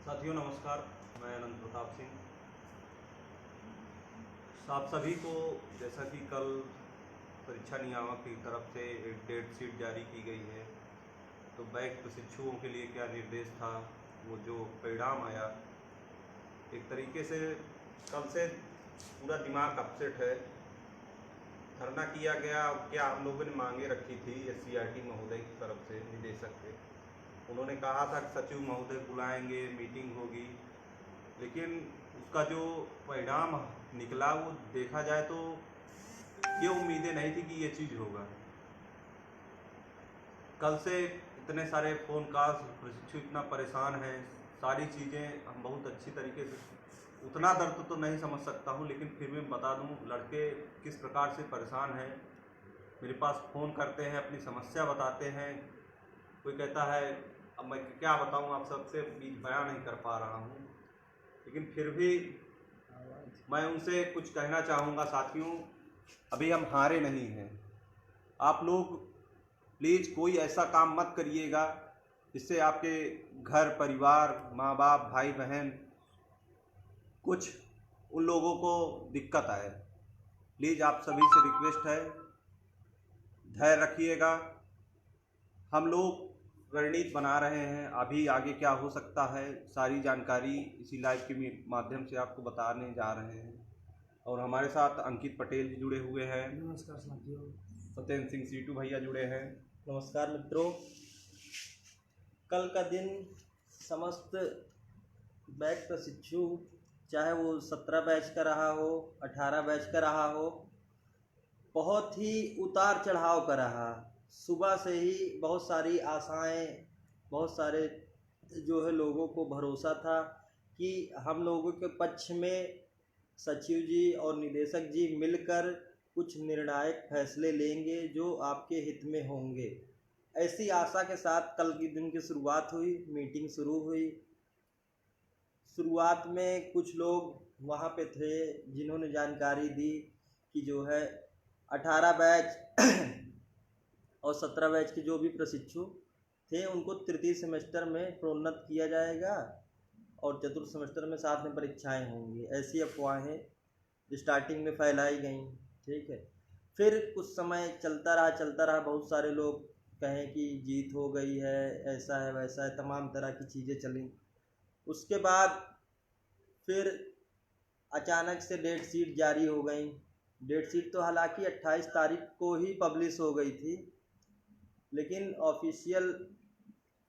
साथियों नमस्कार, मैं अनंत प्रताप सिंह। आप सभी को जैसा कि कल परीक्षा नियामक की तरफ से एक डेट शीट जारी की गई है, तो बैक प्रशिक्षुओं के लिए क्या निर्देश था, वो जो परिणाम आया, एक तरीके से कल से पूरा दिमाग अपसेट है। धरना किया गया, क्या हम लोगों ने मांगे रखी थी SCRT महोदय की तरफ से, निदेशक से। उन्होंने कहा था कि सचिव महोदय बुलाएंगे, मीटिंग होगी, लेकिन उसका जो परिणाम निकला वो देखा जाए तो ये उम्मीदें नहीं थी कि ये चीज़ होगा। कल से इतने सारे फ़ोन कॉल्स, प्रशिक्षु इतना परेशान है, सारी चीज़ें हम बहुत अच्छी तरीके से, उतना दर्द तो नहीं समझ सकता हूँ, लेकिन फिर भी बता दूँ लड़के किस प्रकार से परेशान हैं। मेरे पास फ़ोन करते हैं, अपनी समस्या बताते हैं। कोई कहता है अब मैं क्या बताऊँ, आप सबसे बीच बयां नहीं कर पा रहा हूँ, लेकिन फिर भी मैं उनसे कुछ कहना चाहूँगा। साथियों, अभी हम हारे नहीं हैं। आप लोग प्लीज़ कोई ऐसा काम मत करिएगा जिससे आपके घर परिवार, माँ बाप, भाई बहन, कुछ उन लोगों को दिक्कत आए। प्लीज़ आप सभी से रिक्वेस्ट है, धैर्य रखिएगा। हम लोग रणनीति बना रहे हैं, अभी आगे क्या हो सकता है सारी जानकारी इसी लाइव के माध्यम से आपको बताने जा रहे हैं। और हमारे साथ अंकित पटेल जी जुड़े हुए हैं। नमस्कार साथियों। सत्येंद्र सिंह सीटू भैया जुड़े हैं। नमस्कार मित्रों। कल का दिन समस्त बैच प्रशिक्षु, चाहे वो 17 बैच का रहा हो, 18 बैच का रहा हो, बहुत ही उतार चढ़ाव का रहा। सुबह से ही बहुत सारी आशाएं, बहुत सारे जो है लोगों को भरोसा था कि हम लोगों के पक्ष में सचिव जी और निदेशक जी मिलकर कुछ निर्णायक फैसले लेंगे जो आपके हित में होंगे। ऐसी आशा के साथ कल के दिन की शुरुआत हुई, मीटिंग शुरू हुई। शुरुआत में कुछ लोग वहाँ पे थे जिन्होंने जानकारी दी कि जो है 18 बैच और 17 बैच के जो भी प्रशिक्षु थे उनको तृतीय सेमेस्टर में प्रोन्नत किया जाएगा और चतुर्थ सेमेस्टर में साथ में परीक्षाएं होंगी। ऐसी अफवाहें स्टार्टिंग में फैलाई गई, ठीक है। फिर कुछ समय चलता रहा, बहुत सारे लोग कहें कि जीत हो गई है, ऐसा है वैसा है, तमाम तरह की चीज़ें चली। उसके बाद फिर अचानक से डेट शीट जारी हो गई। डेट शीट तो हालांकि 28 तारीख को ही पब्लिश हो गई थी, लेकिन ऑफिशियल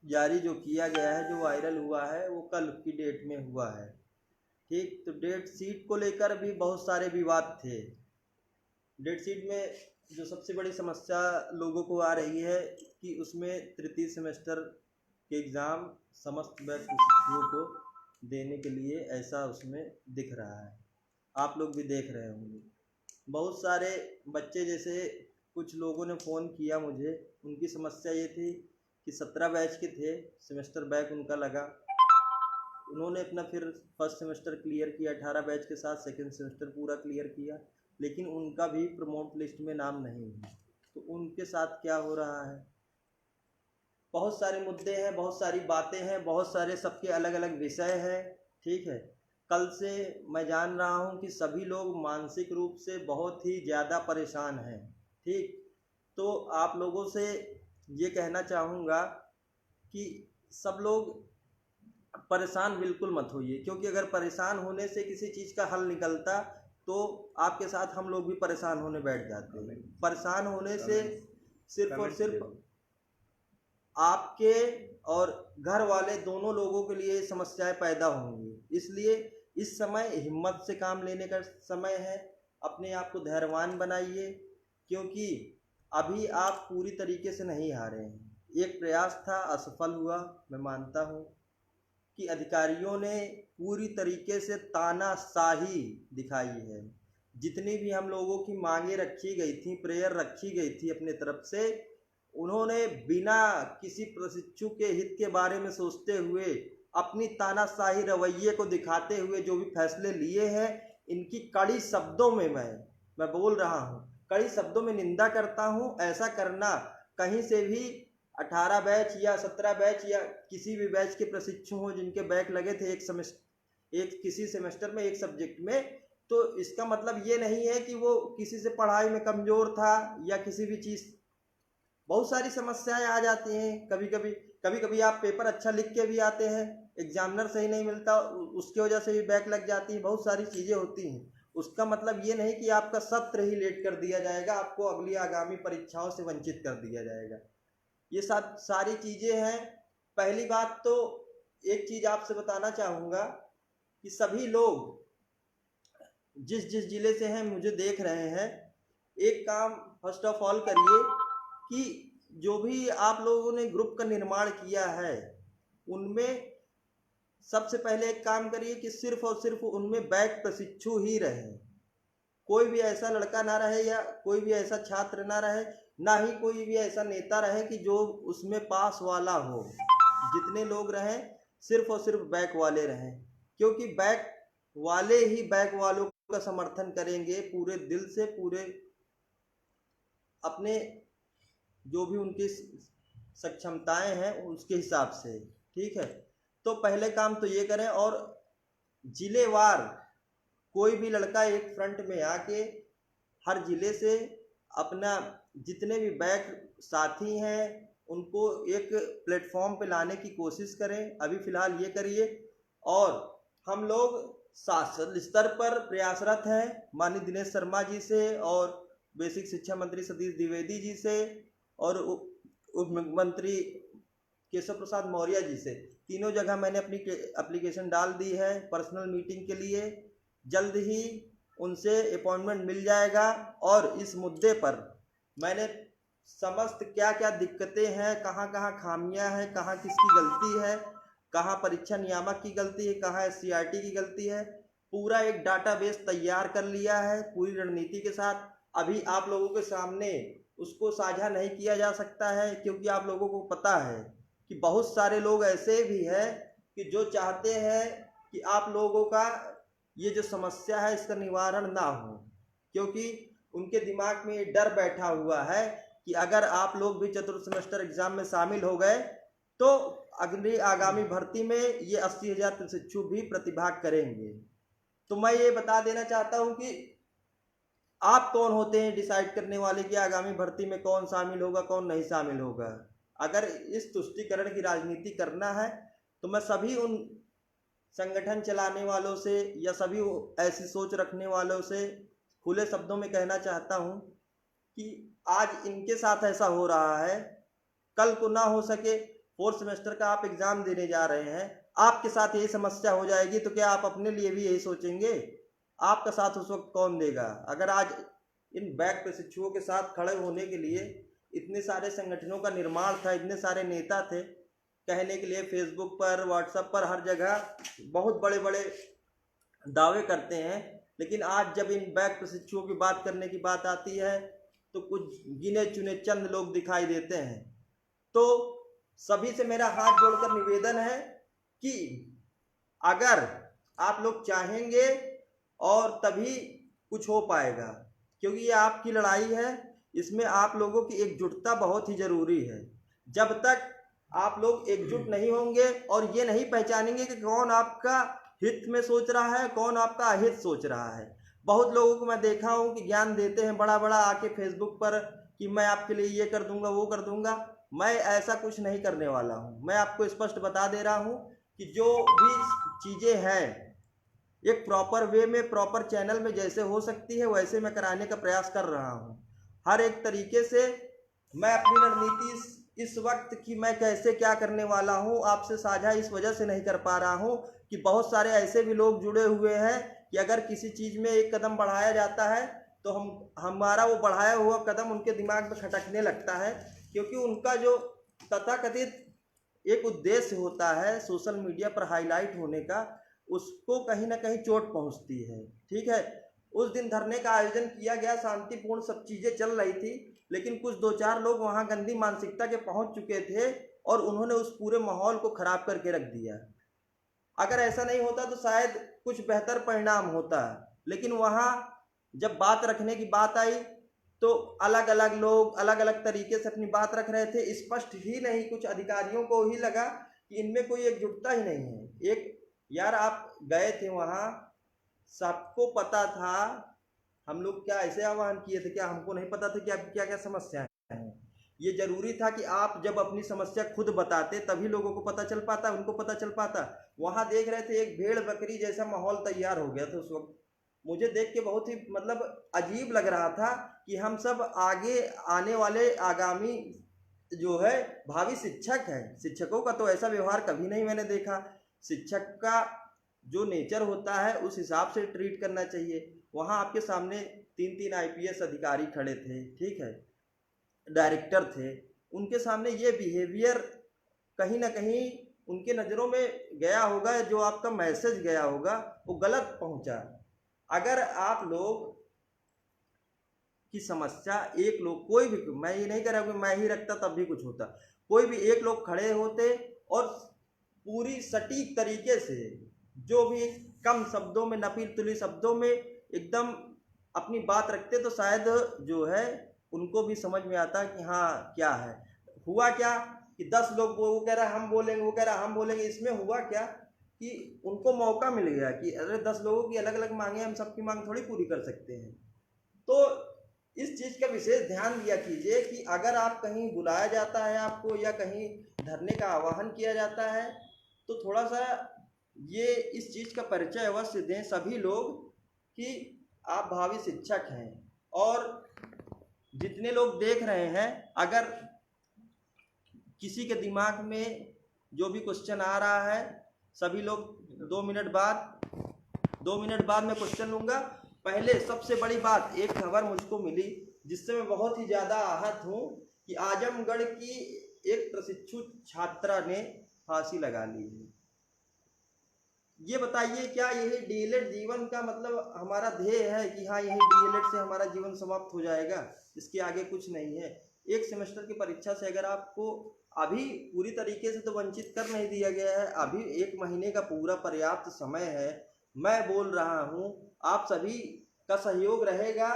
जारी जो किया गया है, जो वायरल हुआ है, वो कल की डेट में हुआ है, ठीक। तो डेट शीट को लेकर भी बहुत सारे विवाद थे। डेट शीट में जो सबसे बड़ी समस्या लोगों को आ रही है कि उसमें तृतीय सेमेस्टर के एग्ज़ाम समस्त बैच प्रशिक्षुओं को देने के लिए ऐसा उसमें दिख रहा है। आप लोग भी देख रहे होंगे। बहुत सारे बच्चे, जैसे कुछ लोगों ने फ़ोन किया मुझे, उनकी समस्या ये थी कि 17 बैच के थे, सेमेस्टर बैक उनका लगा। उन्होंने अपना फिर फर्स्ट सेमेस्टर क्लियर किया, 18 बैच के साथ सेकंड सेमेस्टर पूरा क्लियर किया, लेकिन उनका भी प्रमोट लिस्ट में नाम नहीं है। तो उनके साथ क्या हो रहा है? बहुत सारे मुद्दे हैं, बहुत सारी बातें हैं, बहुत सारे सबके अलग अलग विषय हैं, ठीक है। कल से मैं जान रहा हूँ कि सभी लोग मानसिक रूप से बहुत ही ज़्यादा परेशान हैं, ठीक। तो आप लोगों से ये कहना चाहूँगा कि सब लोग परेशान बिल्कुल मत होइए, क्योंकि अगर परेशान होने से किसी चीज़ का हल निकलता तो आपके साथ हम लोग भी परेशान होने बैठ जाते हैं। परेशान होने से सिर्फ और सिर्फ आपके और घर वाले दोनों लोगों के लिए समस्याएं पैदा होंगी। इसलिए इस समय हिम्मत से काम लेने का समय है। अपने आप को धैर्यवान बनाइए, क्योंकि अभी आप पूरी तरीके से नहीं हारे हैं। एक प्रयास था, असफल हुआ, मैं मानता हूँ कि अधिकारियों ने पूरी तरीके से तानाशाही दिखाई है। जितनी भी हम लोगों की मांगे रखी गई थी, प्रेयर रखी गई थी अपने तरफ से, उन्होंने बिना किसी प्रशिक्षु के हित के बारे में सोचते हुए, अपनी तानाशाही रवैये को दिखाते हुए जो भी फैसले लिए हैं, इनकी कड़ी शब्दों में मैं बोल रहा हूँ, कड़ी शब्दों में निंदा करता हूँ। ऐसा करना कहीं से भी 18 बैच या 17 बैच या किसी भी बैच के प्रशिक्षु हों जिनके बैक लगे थे एक किसी सेमेस्टर में एक सब्जेक्ट में, तो इसका मतलब ये नहीं है कि वो किसी से पढ़ाई में कमज़ोर था या किसी भी चीज़। बहुत सारी समस्याएं आ जाती हैं, कभी कभी आप पेपर अच्छा लिख के भी आते हैं, एग्जामिनर सही नहीं मिलता, उसकी वजह से भी बैक लग जाती है, बहुत सारी चीज़ें होती हैं। उसका मतलब ये नहीं कि आपका सत्र ही लेट कर दिया जाएगा, आपको अगली आगामी परीक्षाओं से वंचित कर दिया जाएगा। ये सब सारी चीज़ें हैं। पहली बात तो एक चीज़ आपसे बताना चाहूँगा कि सभी लोग जिस जिस जिले से हैं मुझे देख रहे हैं, एक काम फर्स्ट ऑफ ऑल करिए कि जो भी आप लोगों ने ग्रुप का निर्माण किया है उनमें सबसे पहले एक काम करिए कि सिर्फ और सिर्फ उनमें बैक प्रशिक्षु ही रहे। कोई भी ऐसा लड़का ना रहे या कोई भी ऐसा छात्र ना रहे, ना ही कोई भी ऐसा नेता रहे कि जो उसमें पास वाला हो। जितने लोग रहें सिर्फ और सिर्फ बैक वाले रहें, क्योंकि बैक वाले ही बैक वालों का समर्थन करेंगे पूरे दिल से, पूरे अपने जो भी उनकी सक्षमताएं हैं उसके हिसाब से। ठीक है, तो पहले काम तो ये करें। और जिलेवार कोई भी लड़का एक फ्रंट में आके हर जिले से अपना जितने भी बैक साथी हैं उनको एक प्लेटफॉर्म पे लाने की कोशिश करें। अभी फ़िलहाल ये करिए। और हम लोग शासन स्तर पर प्रयासरत हैं माननीय दिनेश शर्मा जी से और बेसिक शिक्षा मंत्री सतीश द्विवेदी जी से और उप मुख्यमंत्री केशव प्रसाद मौर्य जी से, तीनों जगह मैंने अपनी एप्लीकेशन डाल दी है पर्सनल मीटिंग के लिए। जल्द ही उनसे अपॉइंटमेंट मिल जाएगा और इस मुद्दे पर मैंने समस्त क्या क्या दिक्कतें हैं, कहाँ कहाँ खामियां हैं, कहाँ किसकी गलती है, कहाँ परीक्षा नियामक की गलती है, कहाँ SCRT की गलती है, पूरा एक डाटाबेस तैयार कर लिया है पूरी रणनीति के साथ। अभी आप लोगों के सामने उसको साझा नहीं किया जा सकता है क्योंकि आप लोगों को पता है कि बहुत सारे लोग ऐसे भी हैं कि जो चाहते हैं कि आप लोगों का ये जो समस्या है इसका निवारण ना हो, क्योंकि उनके दिमाग में ये डर बैठा हुआ है कि अगर आप लोग भी चतुर्थ सेमेस्टर एग्जाम में शामिल हो गए तो अगली आगामी भर्ती में ये 80,000 प्रशिक्षु भी प्रतिभाग करेंगे। तो मैं ये बता देना चाहता हूँ कि आप कौन होते हैं डिसाइड करने वाले कि आगामी भर्ती में कौन शामिल होगा कौन नहीं शामिल होगा। अगर इस तुष्टीकरण की राजनीति करना है तो मैं सभी उन संगठन चलाने वालों से या सभी ऐसी सोच रखने वालों से खुले शब्दों में कहना चाहता हूं कि आज इनके साथ ऐसा हो रहा है, कल को ना हो सके 4th सेमेस्टर का आप एग्जाम देने जा रहे हैं, आपके साथ यही समस्या हो जाएगी तो क्या आप अपने लिए भी यही सोचेंगे? आपका साथ उस वक्त कौन देगा? अगर आज इन बैक प्रशिक्षुओं के साथ खड़े होने के लिए इतने सारे संगठनों का निर्माण था, इतने सारे नेता थे, कहने के लिए फेसबुक पर व्हाट्सएप पर हर जगह बहुत बड़े बड़े दावे करते हैं, लेकिन आज जब इन बैक प्रशिक्षुओं की बात करने की बात आती है तो कुछ गिने चुने चंद लोग दिखाई देते हैं। तो सभी से मेरा हाथ जोड़कर निवेदन है कि अगर आप लोग चाहेंगे और तभी कुछ हो पाएगा, क्योंकि ये आपकी लड़ाई है, इसमें आप लोगों की एकजुटता बहुत ही ज़रूरी है। जब तक आप लोग एकजुट नहीं होंगे और ये नहीं पहचानेंगे कि कौन आपका हित में सोच रहा है कौन आपका अहित सोच रहा है। बहुत लोगों को मैं देखा हूँ कि ज्ञान देते हैं बड़ा बड़ा आके फेसबुक पर कि मैं आपके लिए ये कर दूंगा वो कर दूंगा। मैं ऐसा कुछ नहीं करने वाला हूँ। मैं आपको स्पष्ट बता दे रहा हूँ कि जो भी चीज़ें हैं एक प्रॉपर वे में प्रॉपर चैनल में जैसे हो सकती है वैसे मैं कराने का प्रयास कर रहा हूँ। हर एक तरीके से मैं अपनी रणनीति इस वक्त कि मैं कैसे क्या करने वाला हूँ आपसे साझा इस वजह से नहीं कर पा रहा हूँ कि बहुत सारे ऐसे भी लोग जुड़े हुए हैं कि अगर किसी चीज़ में एक कदम बढ़ाया जाता है तो हमारा वो बढ़ाया हुआ कदम उनके दिमाग में खटकने लगता है, क्योंकि उनका जो तथाकथित एक उद्देश्य होता है सोशल मीडिया पर हाईलाइट होने का, उसको कहीं ना कहीं चोट पहुंचती है। ठीक है, उस दिन धरने का आयोजन किया गया, शांतिपूर्ण सब चीज़ें चल रही थी, लेकिन कुछ 2-4 लोग वहां गंदी मानसिकता के पहुंच चुके थे और उन्होंने उस पूरे माहौल को खराब करके रख दिया। अगर ऐसा नहीं होता तो शायद कुछ बेहतर परिणाम होता, लेकिन वहां जब बात रखने की बात आई तो अलग अलग लोग अलग अलग तरीके से अपनी बात रख रहे थे। स्पष्ट ही नहीं, कुछ अधिकारियों को ही लगा कि इनमें कोई एकजुटता ही नहीं है। एक यार आप गए थे वहाँ, सबको पता था। हम लोग क्या ऐसे आह्वान किए थे, क्या हमको नहीं पता था कि आपकी क्या क्या समस्याएं हैं? ये जरूरी था कि आप जब अपनी समस्या खुद बताते तभी लोगों को पता चल पाता, उनको पता चल पाता। वहाँ देख रहे थे एक भेड़ बकरी जैसा माहौल तैयार हो गया था उस वक्त। मुझे देख के बहुत ही मतलब अजीब लग रहा था कि हम सब आगे आने वाले आगामी जो है भावी शिक्षक हैं। शिक्षकों का तो ऐसा व्यवहार कभी नहीं मैंने देखा। शिक्षक का जो नेचर होता है उस हिसाब से ट्रीट करना चाहिए। वहाँ आपके सामने 3-3 आईपीएस अधिकारी खड़े थे, ठीक है, डायरेक्टर थे, उनके सामने ये बिहेवियर कहीं ना कहीं उनके नज़रों में गया होगा, जो आपका मैसेज गया होगा वो गलत पहुंचा। अगर आप लोग की समस्या एक लोग, कोई भी, मैं ये नहीं कह रहा कि मैं ही रखता तब भी कुछ होता, कोई भी एक लोग खड़े होते और पूरी सटीक तरीके से, जो भी कम शब्दों में, नपी तुली शब्दों में एकदम अपनी बात रखते, तो शायद जो है उनको भी समझ में आता कि हाँ क्या है। हुआ क्या कि 10 लोग, वो कह रहा है हम बोलेंगे, वो कह रहा है हम बोलेंगे। इसमें हुआ क्या कि उनको मौका मिल गया कि अरे 10 लोगों की अलग अलग मांगे, हम सबकी मांग थोड़ी पूरी कर सकते हैं। तो इस चीज़ का विशेष ध्यान दिया कीजिए कि अगर आप कहीं बुलाया जाता है आपको, या कहीं धरने का आह्वान किया जाता है, तो थोड़ा सा ये इस चीज़ का परिचय अवश्य दें सभी लोग कि आप भावी शिक्षक हैं। और जितने लोग देख रहे हैं, अगर किसी के दिमाग में जो भी क्वेश्चन आ रहा है, सभी लोग 2 मिनट बाद मैं क्वेश्चन लूँगा। पहले सबसे बड़ी बात, एक खबर मुझको मिली जिससे मैं बहुत ही ज़्यादा आहत हूँ कि आजमगढ़ की एक प्रशिक्षु छात्रा ने फांसी लगा ली है। ये बताइए, क्या यही डीएलएड जीवन का मतलब हमारा ध्येय है कि हाँ यही डीएलएड से हमारा जीवन समाप्त हो जाएगा, इसके आगे कुछ नहीं है? एक सेमेस्टर की परीक्षा से अगर आपको अभी पूरी तरीके से तो वंचित कर नहीं दिया गया है, अभी 1 महीने का पूरा पर्याप्त समय है। मैं बोल रहा हूँ आप सभी का सहयोग रहेगा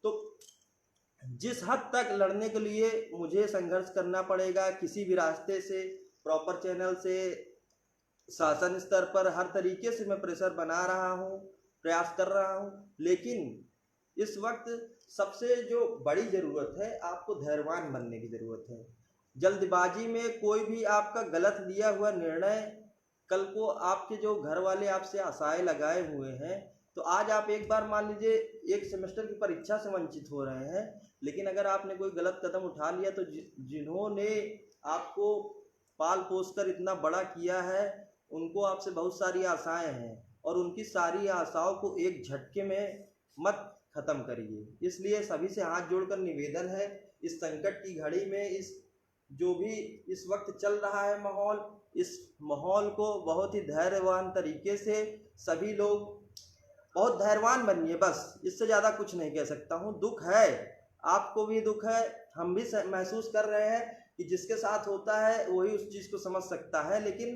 तो जिस हद तक लड़ने के लिए मुझे संघर्ष करना पड़ेगा, किसी भी रास्ते से, प्रॉपर चैनल से, शासन स्तर पर, हर तरीके से मैं प्रेशर बना रहा हूँ, प्रयास कर रहा हूँ। लेकिन इस वक्त सबसे जो बड़ी ज़रूरत है, आपको धैर्यवान बनने की ज़रूरत है। जल्दबाजी में कोई भी आपका गलत लिया हुआ निर्णय, कल को आपके जो घर वाले आपसे आशाएं लगाए हुए हैं, तो आज आप एक बार मान लीजिए एक सेमेस्टर की परीक्षा से वंचित हो रहे हैं, लेकिन अगर आपने कोई गलत कदम उठा लिया तो जिन्होंने आपको पाल पोस कर इतना बड़ा किया है, उनको आपसे बहुत सारी आशाएं हैं, और उनकी सारी आशाओं को एक झटके में मत खत्म करिए। इसलिए सभी से हाथ जोड़कर निवेदन है, इस संकट की घड़ी में, इस जो भी इस वक्त चल रहा है माहौल, इस माहौल को बहुत ही धैर्यवान तरीके से सभी लोग बहुत धैर्यवान बनिए। बस इससे ज़्यादा कुछ नहीं कह सकता हूँ। दुख है, आपको भी दुख है, हम भी महसूस कर रहे हैं कि जिसके साथ होता है वही उस चीज़ को समझ सकता है। लेकिन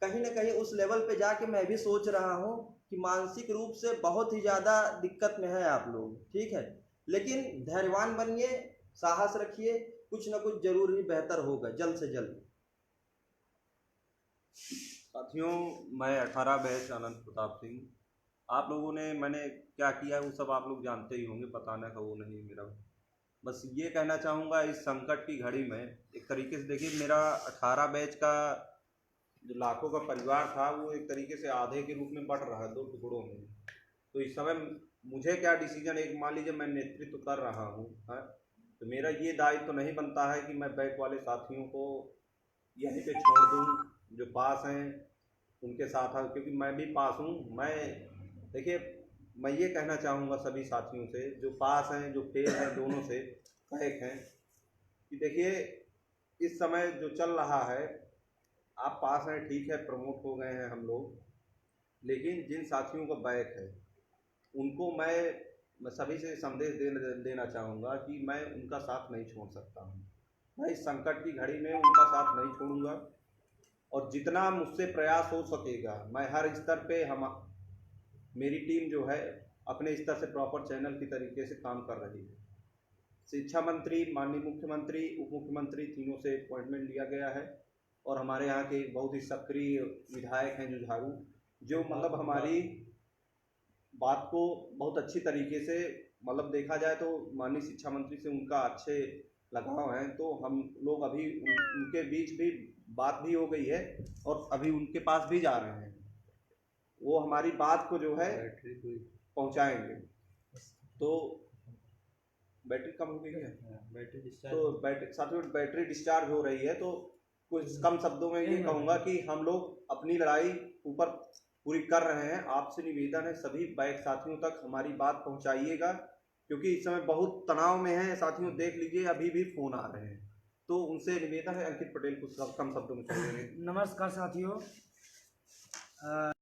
कहीं ना कहीं उस लेवल पे जाके मैं भी सोच रहा हूँ कि मानसिक रूप से बहुत ही ज़्यादा दिक्कत में है आप लोग, ठीक है। लेकिन धैर्यवान बनिए, साहस रखिए, कुछ ना कुछ जरूर ही बेहतर होगा जल्द से जल्द। साथियों, मैं 18 बैच अनंत प्रताप सिंह। आप लोगों ने मैंने क्या किया है वो सब आप लोग जानते ही होंगे, बताने का वो नहीं मेरा। बस ये कहना चाहूँगा, इस संकट की घड़ी में एक तरीके से देखिए, मेरा 18 बैच का जो लाखों का परिवार था वो एक तरीके से आधे के रूप में बट रहा है 2 टुकड़ों में। तो इस समय मुझे क्या डिसीजन, एक मान लीजिए मैं नेतृत्व कर रहा हूँ, तो मेरा ये दायित्व तो नहीं बनता है कि मैं बैक वाले साथियों को यहीं पे छोड़ दूँ जो पास हैं उनके साथ, क्योंकि मैं भी पास हूँ। मैं देखिए, मैं ये कहना चाहूँगा सभी साथियों से जो पास हैं, जो फेल हैं, दोनों से कहें हैं कि देखिए, इस समय जो चल रहा है, आप पास हैं ठीक है, प्रमोट हो गए हैं हम लोग, लेकिन जिन साथियों का बैक है उनको मैं सभी से संदेश देना चाहूँगा कि मैं उनका साथ नहीं छोड़ सकता हूँ। मैं इस संकट की घड़ी में उनका साथ नहीं छोड़ूंगा, और जितना मुझसे प्रयास हो सकेगा मैं हर स्तर पे, मेरी टीम जो है अपने स्तर से प्रॉपर चैनल की तरीके से काम कर रही है। शिक्षा मंत्री, माननीय मुख्यमंत्री, उप मुख्यमंत्री तीनों से अपॉइंटमेंट लिया गया है। और हमारे यहाँ के बहुत ही सक्रिय विधायक हैं जुझारू, जो मतलब हमारी बात को बहुत अच्छी तरीके से, मतलब देखा जाए तो माननीय शिक्षा मंत्री से उनका अच्छे लगाव है। तो हम लोग अभी उनके बीच भी बात भी हो गई है और अभी उनके पास भी जा रहे हैं। वो हमारी बात को जो है पहुंचाएंगे। तो बैटरी कम हो गई है, तो बैटरी डिस्चार्ज हो रही है। तो कुछ कम शब्दों में ये कहूँगा कि हम लोग अपनी लड़ाई ऊपर पूरी कर रहे हैं। आपसे निवेदन है सभी बाइक साथियों तक हमारी बात पहुंचाइएगा, क्योंकि इस समय बहुत तनाव में है साथियों। देख लीजिए अभी भी फोन आ रहे हैं, तो उनसे निवेदन है। अंकित पटेल कुछ कम शब्दों में कहेंगे। नमस्कार साथियों,